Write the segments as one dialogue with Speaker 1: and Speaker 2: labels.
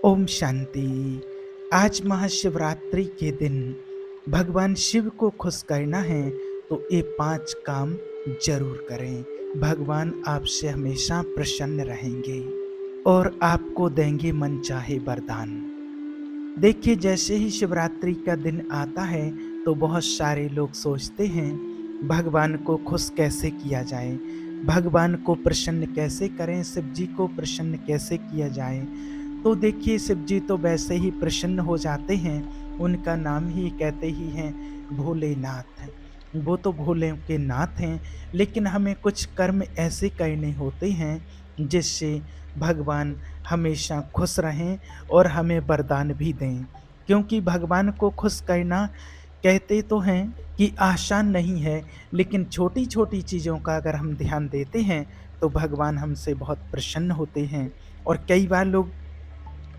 Speaker 1: ओम शांति। आज महाशिवरात्रि के दिन भगवान शिव को खुश करना है तो ये 5 काम जरूर करें। भगवान आपसे हमेशा प्रसन्न रहेंगे और आपको देंगे मनचाहे वरदान। देखिए, जैसे ही शिवरात्रि का दिन आता है तो बहुत सारे लोग सोचते हैं भगवान को खुश कैसे किया जाए, भगवान को प्रसन्न कैसे करें, शिव जी को प्रसन्न कैसे किया जाए। तो देखिए, शिव जी तो वैसे ही प्रसन्न हो जाते हैं, उनका नाम ही कहते ही हैं भोलेनाथ। वो तो भोले के नाथ हैं, लेकिन हमें कुछ कर्म ऐसे करने होते हैं जिससे भगवान हमेशा खुश रहें और हमें वरदान भी दें। क्योंकि भगवान को खुश करना कहते तो हैं कि आसान नहीं है, लेकिन छोटी-छोटी चीज़ों का अगर हम ध्यान देते हैं, तो भगवान हमसे बहुत प्रसन्न होते हैं। और कई बार लोग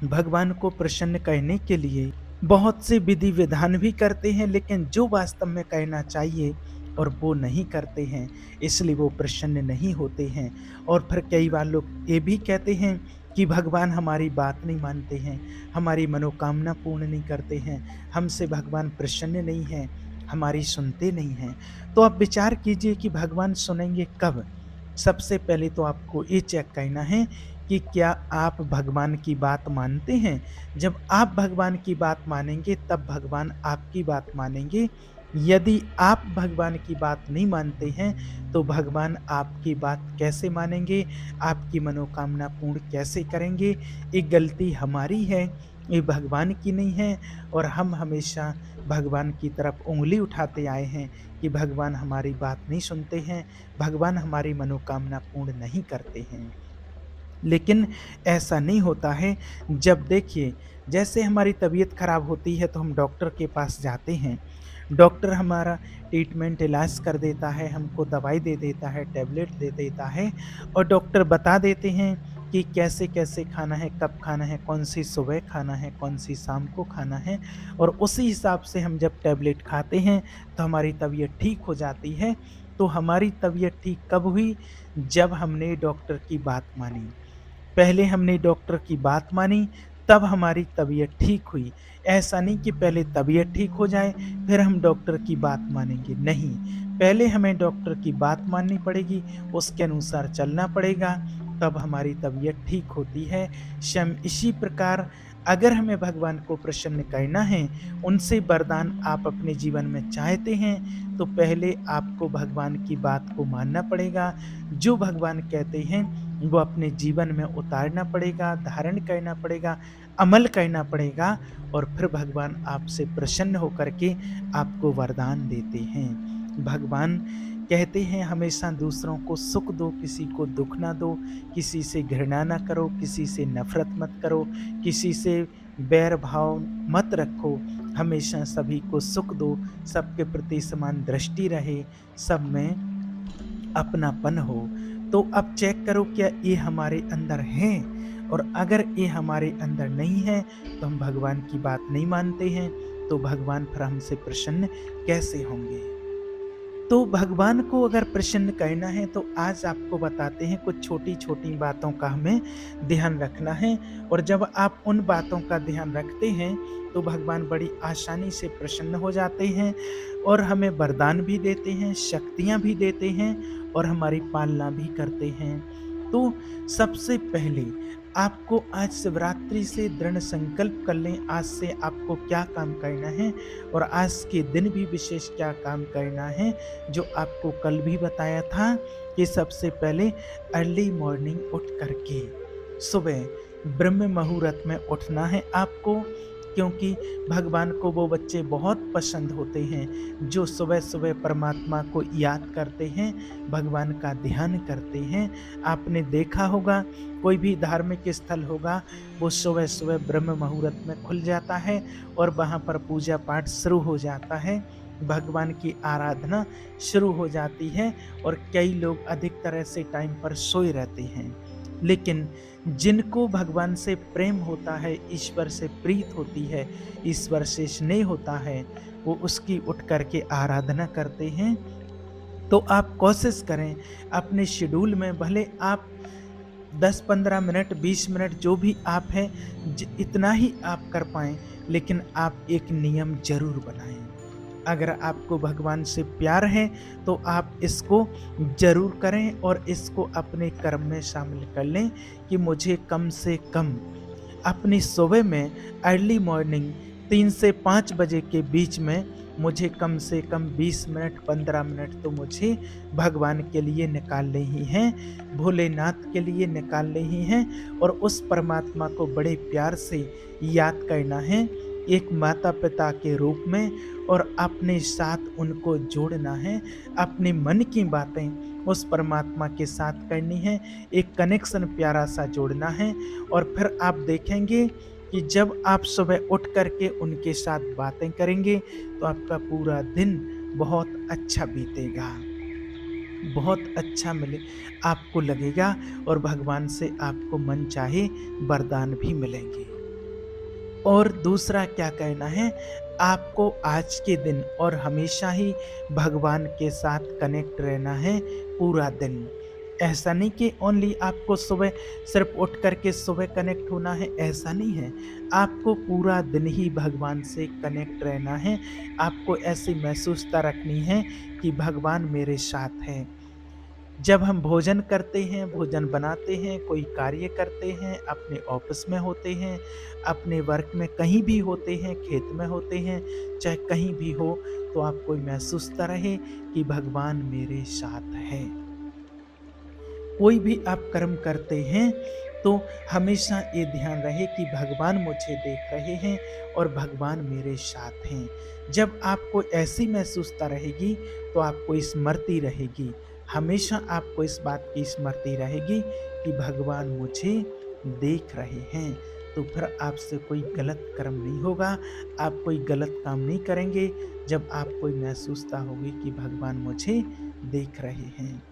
Speaker 1: भगवान को प्रसन्न करने के लिए बहुत से विधि विधान भी करते हैं, लेकिन जो वास्तव में करना चाहिए और वो नहीं करते हैं, इसलिए वो प्रसन्न नहीं होते हैं। और फिर कई बार लोग ये भी कहते हैं कि भगवान हमारी बात नहीं मानते हैं, हमारी मनोकामना पूर्ण नहीं करते हैं, हमसे भगवान प्रसन्न नहीं है, हमारी सुनते नहीं हैं। तो आप विचार कीजिए कि भगवान सुनेंगे कब? सबसे पहले तो आपको ये चेक करना है कि क्या आप भगवान की बात मानते हैं? जब आप भगवान की बात मानेंगे तब भगवान आपकी बात मानेंगे। यदि आप भगवान की बात नहीं मानते हैं, तो भगवान आपकी बात कैसे मानेंगे? आपकी मनोकामना पूर्ण कैसे करेंगे? ये गलती हमारी है, ये भगवान की नहीं है। और हम हमेशा भगवान की तरफ उँगली उठाते आए हैं कि भगवान हमारी बात नहीं सुनते हैं, भगवान हमारी मनोकामना पूर्ण नहीं करते हैं। लेकिन ऐसा नहीं होता है। जब देखिए, जैसे हमारी तबीयत खराब होती है तो हम डॉक्टर के पास जाते हैं। डॉक्टर हमारा ट्रीटमेंट इलाज कर देता है, हमको दवाई दे देता है, टैबलेट दे देता है और डॉक्टर बता देते हैं कि कैसे-कैसे खाना है, कब खाना है, कौन-सी सुबह खाना है, कौन-सी शाम को खाना है। और उसी हिसाब से हम जब टैबलेट खाते हैं तो हमारी तबीयत ठीक हो जाती है। तो हमारी तबीयत ठीक कब हुई? जब हमने डॉक्टर की बात मानी। पहले हमने डॉक्टर की बात मानी, तब हमारी तबीयत ठीक हुई। ऐसा नहीं कि पहले तबीयत ठीक हो जाए, फिर हम डॉक्टर की बात मानेंगे, नहीं। पहले हमें डॉक्टर की बात माननी पड़ेगी, उसके अनुसार चलना पड़ेगा, तब हमारी तबीयत ठीक होती है। सेम इसी प्रकार अगर हमें भगवान को प्रसन्न करना है, उनसे वरदान आप अपने जीवन में चाहते हैं, तो पहले आपको भगवान की बात को मानना पड़ेगा। जो भगवान कहते हैं वो अपने जीवन में उतारना पड़ेगा, धारण करना पड़ेगा, अमल करना पड़ेगा और फिर भगवान आपसे प्रसन्न होकर के आपको वरदान देते हैं। भगवान कहते हैं हमेशा दूसरों को सुख दो, किसी को दुःख ना दो, किसी से घृणा ना करो, किसी से नफ़रत मत करो, किसी से बैर भाव मत रखो, हमेशा सभी को सुख दो, सबके प्रति समान दृष्टि रहे, सब में अपनापन हो। तो अब चेक करो क्या ये हमारे अंदर है? और अगर ये हमारे अंदर नहीं है तो हम भगवान की बात नहीं मानते हैं, तो भगवान फिर हमसे प्रसन्न कैसे होंगे? तो भगवान को अगर प्रसन्न करना है तो आज आपको बताते हैं कुछ छोटी-छोटी बातों का हमें ध्यान रखना है। और जब आप उन बातों का ध्यान रखते हैं तो भगवान बड़ी आसानी से प्रसन्न हो जाते हैं और हमें वरदान भी देते हैं, शक्तियाँ भी देते हैं और हमारी पालना भी करते हैं। तो सबसे पहले आपको आज शिवरात्रि से दृढ़ संकल्प कर लें, आज से आपको क्या काम करना है और आज के दिन भी विशेष क्या काम करना है, जो आपको कल भी बताया था कि सबसे पहले अर्ली मॉर्निंग उठ करके सुबह ब्रह्म मुहूर्त में उठना है आपको। क्योंकि भगवान को वो बच्चे बहुत पसंद होते हैं जो सुबह-सुबह परमात्मा को याद करते हैं, भगवान का ध्यान करते हैं। आपने देखा होगा कोई भी धार्मिक स्थल होगा, वो सुबह-सुबह ब्रह्म मुहूर्त में खुल जाता है और वहाँ पर पूजा पाठ शुरू हो जाता है, भगवान की आराधना शुरू हो जाती है और कई लोग अधिकतर ऐसे टाइम पर सोए रहते हैं। लेकिन जिनको भगवान से प्रेम होता है, ईश्वर से प्रीत होती है, ईश्वर से स्नेह होता है, वो उसकी उठ कर के आराधना करते हैं। तो आप कोशिश करें अपने शेड्यूल में, भले आप 10-15 मिनट, 20 मिनट जो भी आप हैं इतना ही आप कर पाएँ, लेकिन आप एक नियम ज़रूर बनाएँ। अगर आपको भगवान से प्यार है तो आप इसको ज़रूर करें और इसको अपने कर्म में शामिल कर लें कि मुझे कम से कम अपनी सुबह में अर्ली मॉर्निंग 3 से 5 बजे के बीच में मुझे कम से कम 20 मिनट 15 मिनट तो मुझे भगवान के लिए निकालने ही हैं, भोलेनाथ के लिए निकालने ही हैं और उस परमात्मा को बड़े प्यार से याद करना है एक माता-पिता के रूप में और अपने साथ उनको जोड़ना है, अपने मन की बातें उस परमात्मा के साथ करनी है, एक कनेक्शन प्यारा-सा जोड़ना है और फिर आप देखेंगे कि जब आप सुबह उठ कर के उनके साथ बातें करेंगे, तो आपका पूरा दिन बहुत अच्छा बीतेगा, बहुत अच्छा मिले आपको लगेगा और भगवान से आपको मनचाहे वरदान भी मिलेंगे। और दूसरा क्या कहना है, आपको आज के दिन और हमेशा ही भगवान के साथ कनेक्ट रहना है पूरा दिन। ऐसा नहीं कि ओनली आपको सुबह सिर्फ उठ कर के सुबह कनेक्ट होना है, ऐसा नहीं है। आपको पूरा दिन ही भगवान से कनेक्ट रहना है। आपको ऐसी महसूसता रखनी है कि भगवान मेरे साथ हैं। जब हम भोजन करते हैं, भोजन बनाते हैं, कोई कार्य करते हैं, अपने ऑफ़िस में होते हैं, अपने वर्क में कहीं भी होते हैं, खेत में होते हैं, चाहे कहीं भी हो, तो आपको महसूसता रहे कि भगवान मेरे साथ है। कोई भी आप कर्म करते हैं, तो हमेशा ये ध्यान रहे कि भगवान मुझे देख रहे हैं और भगवान मेरे साथ हैं। जब आपको ऐसी महसूसता रहेगी, तो आपको स्मृति रहेगी, हमेशा आपको इस बात की स्मृति रहेगी कि भगवान मुझे देख रहे हैं। तो फिर आपसे कोई गलत कर्म नहीं होगा, आप कोई गलत काम नहीं करेंगे जब आपको महसूसता होगी कि भगवान मुझे देख रहे हैं।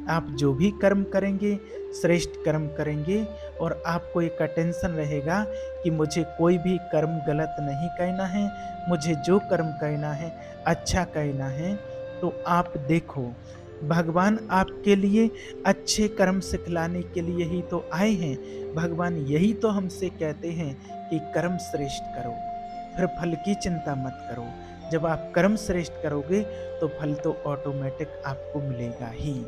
Speaker 1: आप जो भी कर्म करेंगे, श्रेष्ठ कर्म करेंगे और आपको एक अटेंशन रहेगा कि मुझे कोई भी कर्म गलत नहीं करना है, मुझे जो कर्म करना है, अच्छा करना है। तो आप देखो, भगवान आपके लिए अच्छे कर्म सिखलाने के लिए ही तो आए हैं। भगवान यही तो हमसे कहते हैं कि कर्म श्रेष्ठ करो, फिर फल की चिंता मत करो। जब आप कर्म श्रेष्ठ करोगे तो फल तो ऑटोमेटिक आपको मिलेगा ही।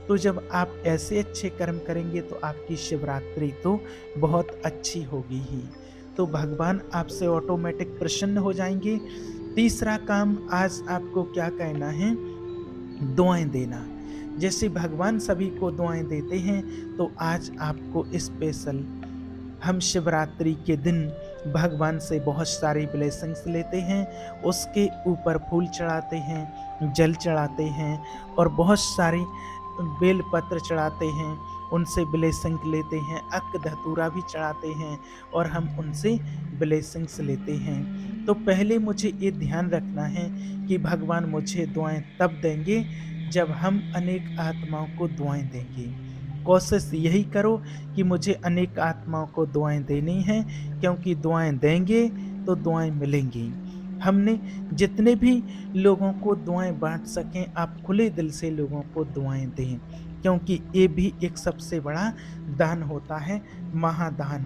Speaker 1: तो जब आप ऐसे अच्छे कर्म करेंगे तो आपकी शिवरात्रि तो बहुत अच्छी होगी ही। तो भगवान आपसे ऑटोमेटिक प्रसन्न हो जाएंगे। तीसरा काम आज आपको क्या कहना है, दुआएं देना। जैसे भगवान सभी को दुआएं देते हैं, तो आज आपको स्पेशल हम शिवरात्रि के दिन भगवान से बहुत सारी ब्लेसिंग्स लेते हैं, उसके ऊपर फूल चढ़ाते हैं, जल चढ़ाते हैं और बहुत सारी बेल पत्र चढ़ाते हैं, उनसे ब्लेसिंग लेते हैं, अक धतूरा भी चढ़ाते हैं और हम उनसे ब्लेसिंग्स लेते हैं। तो पहले मुझे ये ध्यान रखना है कि भगवान मुझे दुआएं तब देंगे जब हम अनेक आत्माओं को दुआएं देंगे। कोशिश यही करो कि मुझे अनेक आत्माओं को दुआएं देनी हैं, क्योंकि दुआएं देंगे तो दुआएं मिलेंगी। हमने जितने भी लोगों को दुआएं बांट सकें, आप खुले दिल से लोगों को दुआएं दें, क्योंकि ये भी एक सबसे बड़ा दान होता है, महादान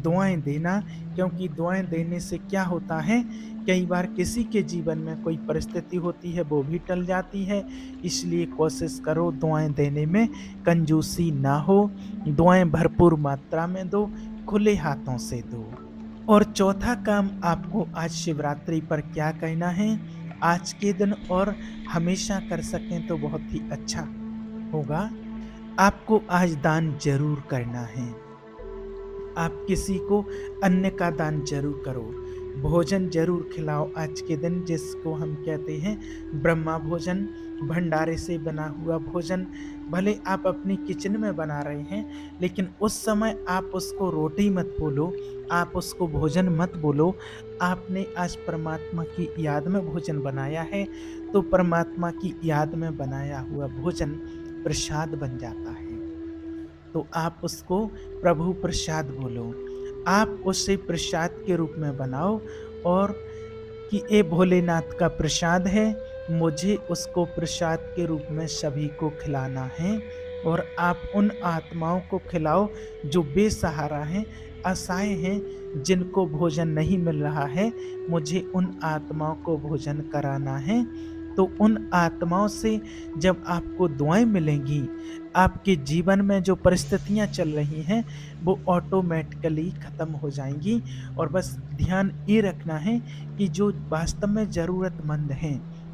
Speaker 1: दुआएं देना। क्योंकि दुआएं देने से क्या होता है, कई बार किसी के जीवन में कोई परिस्थिति होती है, वो भी टल जाती है। इसलिए कोशिश करो दुआएं देने में कंजूसी ना हो, दुआएं भरपूर मात्रा में दो, खुले हाथों से दो। और चौथा काम आपको आज शिवरात्रि पर क्या करना है, आज के दिन और हमेशा कर सकें तो बहुत ही अच्छा होगा। आपको आज दान जरूर करना है। आप किसी को अन्न का दान जरूर करो, भोजन जरूर खिलाओ आज के दिन, जिसको हम कहते हैं ब्रह्मा भोजन, भंडारे से बना हुआ भोजन। भले आप अपनी किचन में बना रहे हैं, लेकिन उस समय आप उसको रोटी मत बोलो, आप उसको भोजन मत बोलो। आपने आज परमात्मा की याद में भोजन बनाया है, तो परमात्मा की याद में बनाया हुआ भोजन प्रसाद बन जाता है। तो आप उसको प्रभु प्रसाद बोलो, आप उसे प्रसाद के रूप में बनाओ और कि ये भोलेनाथ का प्रसाद है, मुझे उसको प्रसाद के रूप में सभी को खिलाना है और आप उन आत्माओं को खिलाओ जो बेसहारा हैं, असहाय हैं, जिनको भोजन नहीं मिल रहा है। मुझे उन आत्माओं को भोजन कराना है। तो उन आत्माओं से जब आपको दुआएँ मिलेंगी, आपके जीवन में जो परिस्थितियाँ चल रही हैं, वो ऑटोमैटिकली ख़त्म हो जाएँगी। और बस ध्यान ये रखना है कि जो वास्तव में ज़रूरतमंद हैं,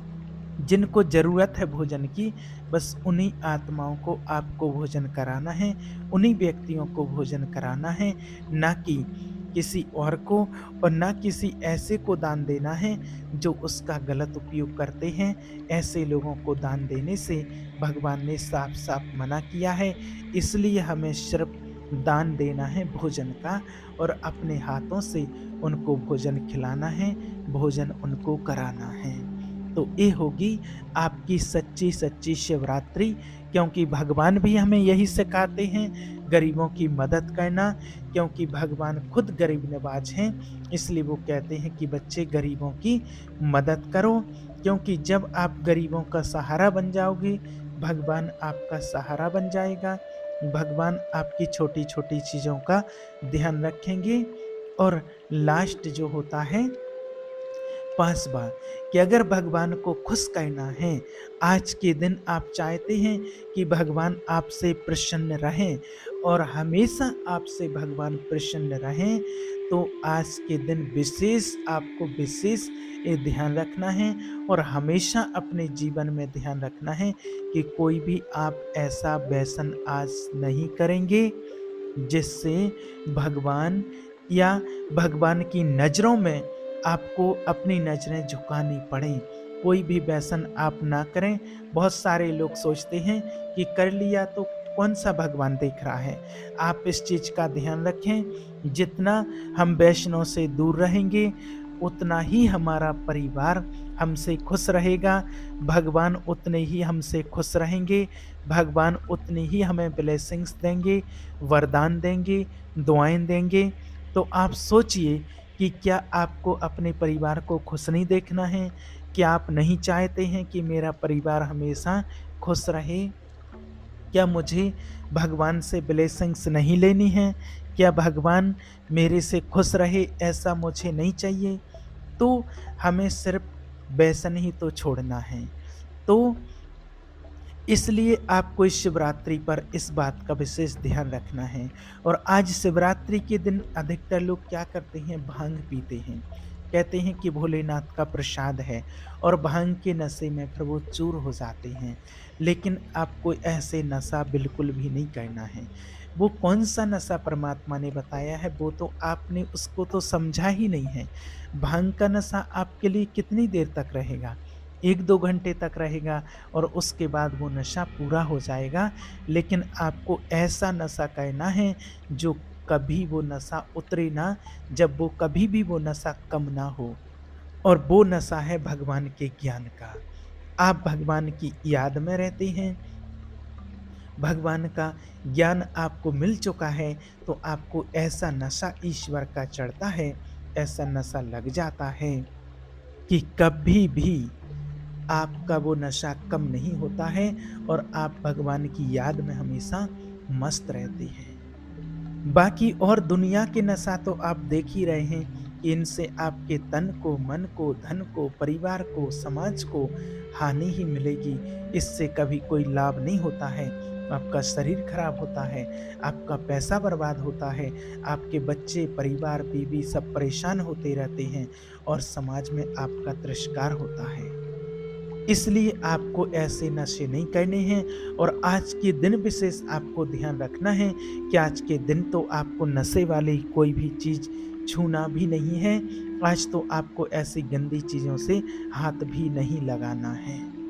Speaker 1: जिनको ज़रूरत है भोजन की, बस उन्हीं आत्माओं को आपको भोजन कराना है, उन्हीं व्यक्तियों को भोजन कराना है, ना कि किसी और को, और ना किसी ऐसे को दान देना है जो उसका गलत उपयोग करते हैं। ऐसे लोगों को दान देने से भगवान ने साफ-साफ मना किया है। इसलिए हमें सिर्फ़ दान देना है भोजन का, और अपने हाथों से उनको भोजन खिलाना है, भोजन उनको कराना है। तो ये होगी आपकी सच्ची-सच्ची शिवरात्रि, क्योंकि भगवान भी हमें यही सिखाते हैं, गरीबों की मदद करना, क्योंकि भगवान खुद गरीब नवाज़ हैं। इसलिए वो कहते हैं कि बच्चे गरीबों की मदद करो, क्योंकि जब आप गरीबों का सहारा बन जाओगे, भगवान आपका सहारा बन जाएगा। भगवान आपकी छोटी-छोटी चीज़ों का ध्यान रखेंगे। और लास्ट जो होता है 5वाँ, कि अगर भगवान को खुश करना है, आज के दिन आप चाहते हैं कि भगवान आपसे प्रसन्न रहें और हमेशा आपसे भगवान प्रसन्न रहें, तो आज के दिन आपको विशेष ये ध्यान रखना है, और हमेशा अपने जीवन में ध्यान रखना है कि कोई भी आप ऐसा व्यसन आज नहीं करेंगे जिससे भगवान या भगवान की नज़रों में आपको अपनी नज़रें झुकानी पड़ें। कोई भी व्यसन आप ना करें। बहुत सारे लोग सोचते हैं कि कर लिया तो कौन-सा भगवान देख रहा है। आप इस चीज़ का ध्यान रखें, जितना हम वैष्णव से दूर रहेंगे, उतना ही हमारा परिवार हमसे खुश रहेगा, भगवान उतने ही हमसे खुश रहेंगे, भगवान उतनी ही हमें ब्लेसिंग्स देंगे, वरदान देंगे, दुआएँ देंगे। तो आप सोचिए कि क्या आपको अपने परिवार को खुश नहीं देखना है? क्या आप नहीं चाहते हैं कि मेरा परिवार हमेशा खुश रहे? क्या मुझे भगवान से ब्लेसिंग्स नहीं लेनी है? क्या भगवान मेरे से खुश रहे, ऐसा मुझे नहीं चाहिए? तो हमें सिर्फ़ व्यसन ही तो छोड़ना है। तो इसलिए आपको इस शिवरात्रि पर इस बात का विशेष ध्यान रखना है। और आज शिवरात्रि के दिन अधिकतर लोग क्या करते हैं, भांग पीते हैं। कहते हैं कि भोलेनाथ का प्रसाद है, और भांग के नशे में फिर वो चूर हो जाते हैं। लेकिन आपको ऐसे नशा बिल्कुल भी नहीं करना है। वो कौन-सा नशा परमात्मा ने बताया है, वो तो आपने उसको तो समझा ही नहीं है। भांग का नशा आपके लिए कितनी देर तक रहेगा? 1-2 घंटे तक रहेगा, और उसके बाद वो नशा पूरा हो जाएगा। लेकिन आपको ऐसा नशा करना है जो कभी वो नशा उतरे ना, जब वो कभी भी वो नशा कम ना हो। और वो नशा है भगवान के ज्ञान का। आप भगवान की याद में रहते हैं, भगवान का ज्ञान आपको मिल चुका है, तो आपको ऐसा नशा ईश्वर का चढ़ता है, ऐसा नशा लग जाता है कि कभी भी आपका वो नशा कम नहीं होता है, और आप भगवान की याद में हमेशा मस्त रहते हैं। बाकी और दुनिया के नशा तो आप देख ही रहे हैं कि इनसे आपके तन को, मन को, धन को, परिवार को, समाज को हानि ही मिलेगी। इससे कभी कोई लाभ नहीं होता है। आपका शरीर खराब होता है, आपका पैसा बर्बाद होता है, आपके बच्चे, परिवार, बीवी सब परेशान होते रहते हैं, और समाज में आपका तिरस्कार होता है। इसलिए आपको ऐसे नशे नहीं करने हैं। और आज के दिन विशेष आपको ध्यान रखना है कि आज के दिन तो आपको नशे वाली कोई भी चीज़ छूना भी नहीं है। आज तो आपको ऐसी गंदी चीज़ों से हाथ भी नहीं लगाना है।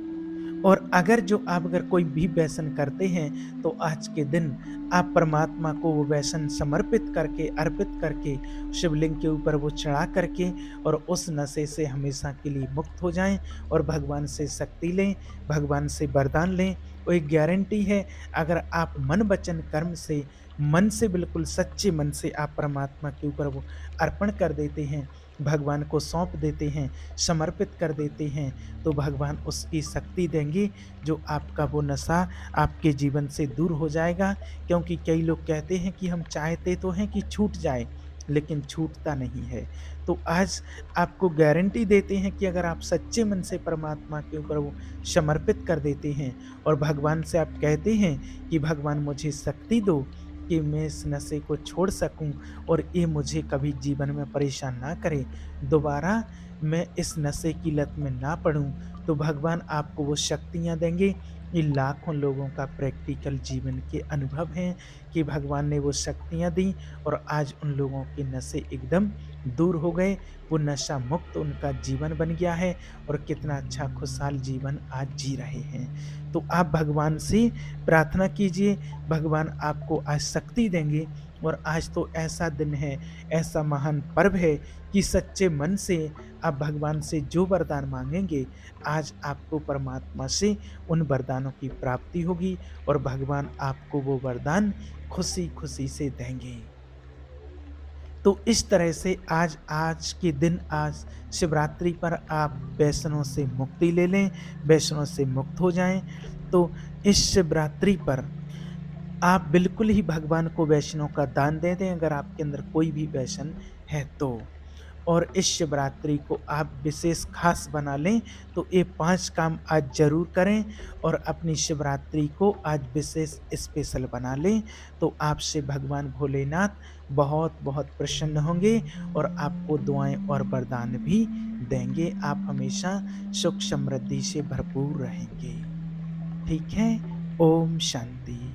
Speaker 1: और अगर कोई भी व्यसन करते हैं, तो आज के दिन आप परमात्मा को वो व्यसन समर्पित करके, अर्पित करके, शिवलिंग के ऊपर वो चढ़ा करके, और उस नशे से हमेशा के लिए मुक्त हो जाएँ, और भगवान से शक्ति लें, भगवान से वरदान लें। वो एक गारंटी है, अगर आप मन, वचन, कर्म से मन से, बिल्कुल सच्चे मन से आप परमात्मा के ऊपर वो अर्पण कर देते हैं, भगवान को सौंप देते हैं, समर्पित कर देते हैं, तो भगवान उसकी शक्ति देंगे, जो आपका वो नशा आपके जीवन से दूर हो जाएगा। क्योंकि कई लोग कहते हैं कि हम चाहते तो हैं कि छूट जाए, लेकिन छूटता नहीं है। तो आज आपको गारंटी देते हैं कि अगर आप सच्चे मन से परमात्मा के ऊपर वो समर्पित कर देते हैं और भगवान से आप कहते हैं कि भगवान मुझे शक्ति दो कि मैं इस नशे को छोड़ सकूं और ये मुझे कभी जीवन में परेशान ना करे, दोबारा मैं इस नशे की लत में ना पड़ूं, तो भगवान आपको वो शक्तियां देंगे। ये लाखों लोगों का प्रैक्टिकल जीवन के अनुभव हैं कि भगवान ने वो शक्तियां दी और आज उन लोगों के नशे एकदम दूर हो गए, वो नशा मुक्त उनका जीवन बन गया है और कितना अच्छा खुशहाल जीवन आज जी रहे हैं। तो आप भगवान से प्रार्थना कीजिए, भगवान आपको आज शक्ति देंगे। और आज तो ऐसा दिन है, ऐसा महान पर्व है कि सच्चे मन से आप भगवान से जो वरदान माँगेंगे, आज आपको परमात्मा से उन वरदानों की प्राप्ति होगी और भगवान आपको वो वरदान खुशी-खुशी से देंगे। तो इस तरह से आज आज के दिन, आज शिवरात्रि पर आप व्यसनों से मुक्ति ले लें, व्यसनों से मुक्त हो जाएँ। तो इस शिवरात्रि पर आप बिल्कुल ही भगवान को वैष्णव का दान दे दें, अगर आपके अंदर कोई भी व्यसन है तो। और इस शिवरात्रि को आप विशेष खास बना लें, तो ये 5 काम आज ज़रूर करें और अपनी शिवरात्रि को आज विशेष स्पेशल बना लें, तो आपसे भगवान भोलेनाथ बहुत-बहुत प्रसन्न होंगे और आपको दुआएँ और वरदान भी देंगे। आप हमेशा सुख समृद्धि से भरपूर रहेंगे। ठीक है? ओम शांति।